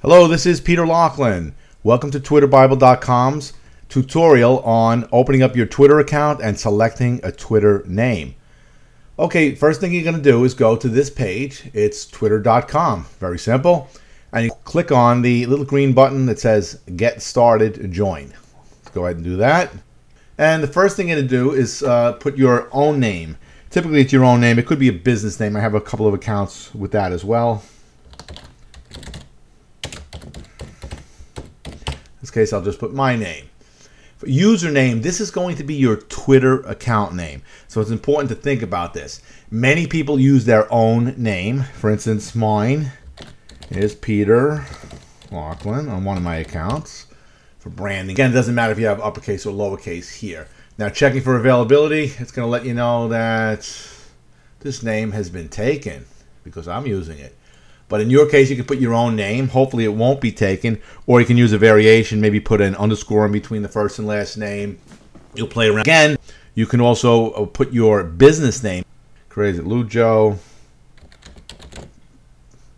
Hello, this is Peter Laughlin. Welcome to TwitterBible.com's tutorial on opening up your Twitter account and selecting a Twitter name. Okay, first thing you're going to do is go to this page. It's Twitter.com. Very simple. And you click on the little green button that says Get Started, Join. Let's go ahead and do that. And the first thing you're going to do is put your own name. Typically, it's your own name. It could be a business name. I have a couple of accounts with that as well. In this case, I'll just put my name. For username, this is going to be your Twitter account name. So it's important to think about this. Many people use their own name. For instance, mine is Peter Laughlin on one of my accounts for branding. Again, it doesn't matter if you have uppercase or lowercase here. Now, checking for availability, it's going to let you know that this name has been taken because I'm using it. But in your case, you can put your own name. Hopefully it won't be taken. Or you can use a variation, maybe put an underscore in between the first and last name. You'll play around. Again, you can also put your business name. Crazy Lujo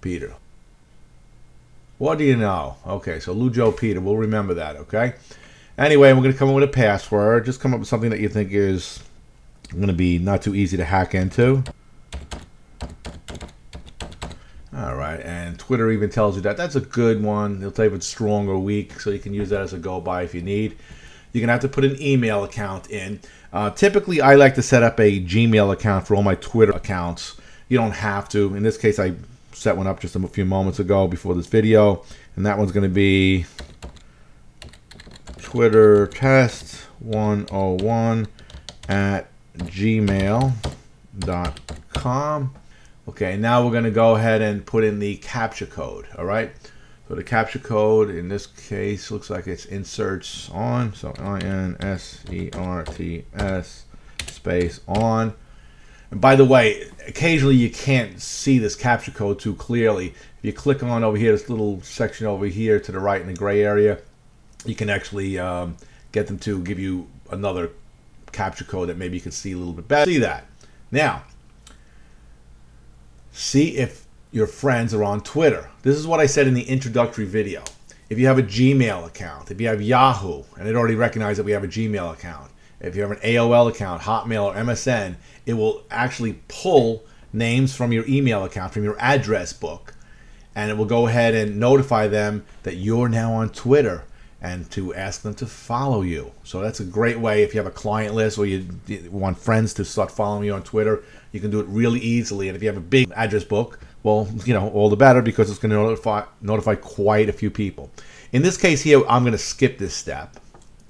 Peter. What do you know? Okay, so Lujo Peter. We'll remember that, okay? Anyway, we're going to come up with a password. Just come up with something that you think is going to be not too easy to hack into. All right, and Twitter even tells you that. That's a good one. They'll tell you if it's strong or weak, so you can use that as a go-by if you need. You're going to have to put an email account in. Typically, I like to set up a Gmail account for all my Twitter accounts. You don't have to. In this case, I set one up just a few moments ago before this video, and that one's going to be Twitter Test 101 at gmail.com. Okay, now we're going to go ahead and put in the CAPTCHA code, all right? So the CAPTCHA code, in this case, looks like it's inserts on, so INSERTS space on. And by the way, occasionally you can't see this CAPTCHA code too clearly. If you click on over here, this little section over here to the right in the gray area, you can actually get them to give you another CAPTCHA code that maybe you can see a little bit better. See that. Now, see if your friends are on Twitter. This is what I said in the introductory video. If you have a Gmail account, if you have Yahoo, and it already recognized that we have a Gmail account, if you have an AOL account, Hotmail, or MSN, it will actually pull names from your email account, from your address book, and it will go ahead and notify them that you're now on Twitter and to ask them to follow you. So that's a great way if you have a client list or you want friends to start following you on Twitter. You can do it really easily. And if you have a big address book, well, you know, all the better because it's going to notify quite a few people. In this case here, I'm going to skip this step,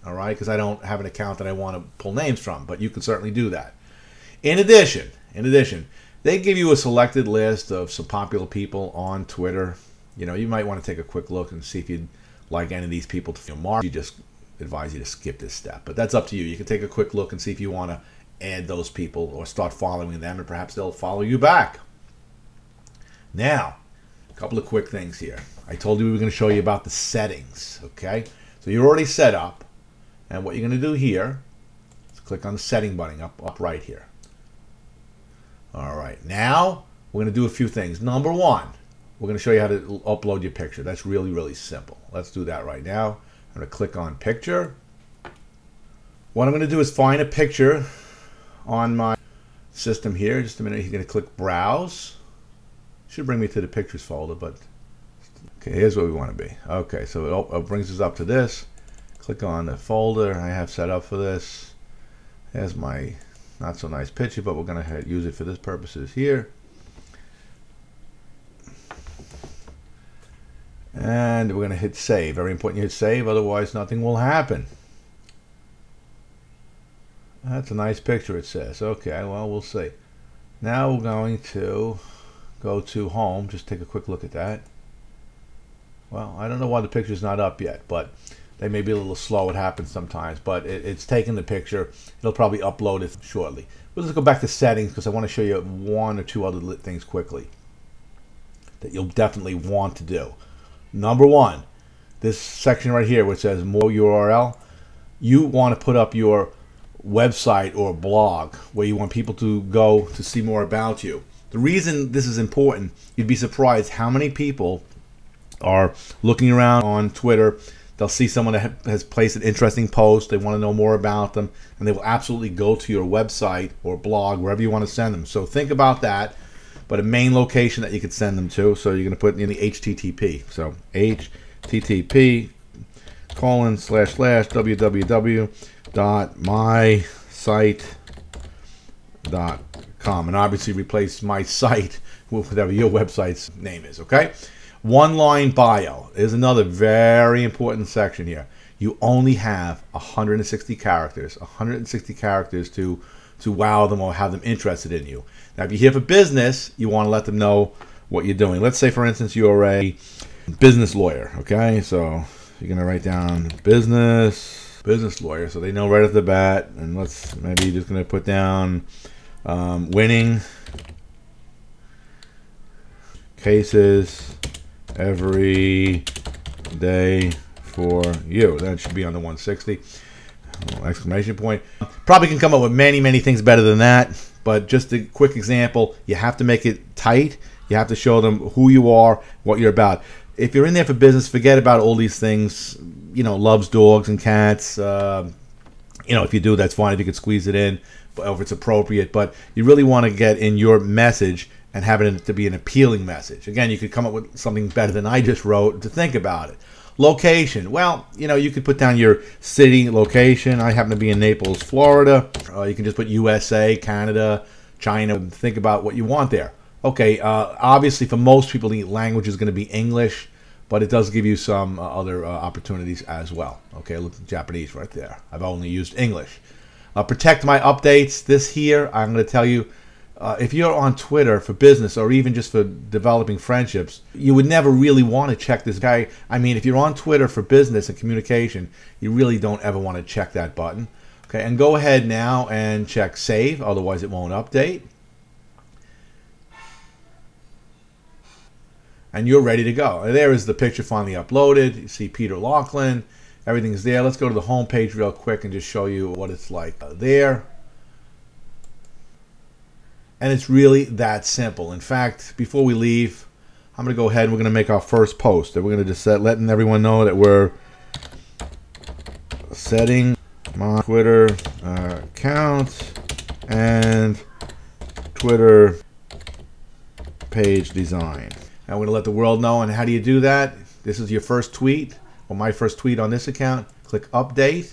all right, because I don't have an account that I want to pull names from, but you can certainly do that. In addition, they give you a selected list of some popular people on Twitter. You know, you might want to take a quick look and see if you'd like any of these people to feel marked. You just advise you to skip this step, but that's up to you. You can take a quick look and see if you want to add those people or start following them, and perhaps they'll follow you back. Now, a couple of quick things here. I told you we were going to show you about the settings, okay? So you're already set up, and what you're going to do here is click on the setting button up right here. All right, now we're going to do a few things. Number one, we're going to show you how to upload your picture. That's really, really simple. Let's do that right now. I'm going to click on picture. What I'm going to do is find a picture on my system here. Just a minute. You're going to click browse. Should bring me to the pictures folder, but okay, here's where we want to be. Okay, so it brings us up to this. Click on the folder I have set up for this. There's my not so nice picture, but we're going to use it for this purposes here. And we're going to hit save. Very important you hit save, otherwise nothing will happen. That's a nice picture, it says. Okay, well, we'll see. Now we're going to go to home. Just take a quick look at that. Well, I don't know why the picture's not up yet, but they may be a little slow. It happens sometimes, but it's taken the picture. It'll probably upload it shortly. We'll just go back to settings because I want to show you one or two other things quickly that you'll definitely want to do. Number one, this section right here which says more URL, you want to put up your website or blog where you want people to go to see more about you. The reason this is important, you'd be surprised how many people are looking around on Twitter, they'll see someone that has placed an interesting post. They want to know more about them, and they will absolutely go to your website or blog, wherever you want to send them. So think about that. But a main location that you could send them to. So you're going to put in the HTTP. So http://www.mysite.com, and obviously replace my site with whatever your website's name is. Okay. One line bio is another very important section here. You only have 160 characters. 160 characters to wow them or have them interested in you. Now, if you're here for business, you want to let them know what you're doing. Let's say, for instance, you're a business lawyer. Okay, so you're gonna write down business lawyer, so they know right off the bat. And let's maybe you're just gonna put down winning cases every day for you. That should be on the 160. Exclamation point. Probably can come up with many things better than that, but just a quick example, you have to make it tight. You have to show them who you are, what you're about. If you're in there for business, forget about all these things. Loves dogs and cats. If you do, that's fine if you could squeeze it in, or if it's appropriate. But you really want to get in your message and have it to be an appealing message. Again, you could come up with something better than I just wrote to think about it. Location. Well, you could put down your city location. I happen to be in Naples, Florida. You can just put USA, Canada, China. Think about what you want there. Okay, obviously for most people the language is going to be English, but it does give you some other opportunities as well. Okay, look at Japanese right there. I've only used English. Protect my updates. This here, I'm going to tell you, if you're on Twitter for business or even just for developing friendships, you would never really want to check this guy. I mean, if you're on Twitter for business and communication, you really don't ever want to check that button. Okay, and go ahead now and check save, otherwise it won't update. And you're ready to go. And there is the picture finally uploaded. You see Peter Laughlin. Everything's there. Let's go to the home page real quick and just show you what it's like there. And it's really that simple. In fact, before we leave, I'm going to go ahead and we're going to make our first post. And we're going to just letting everyone know that we're setting my Twitter account and Twitter page design. And we're going to let the world know. And how do you do that? This is your first tweet, or my first tweet on this account. Click update.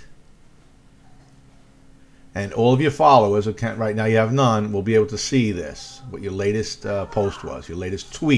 And all of your followers, right now you have none, will be able to see this, what your latest post was, your latest tweet.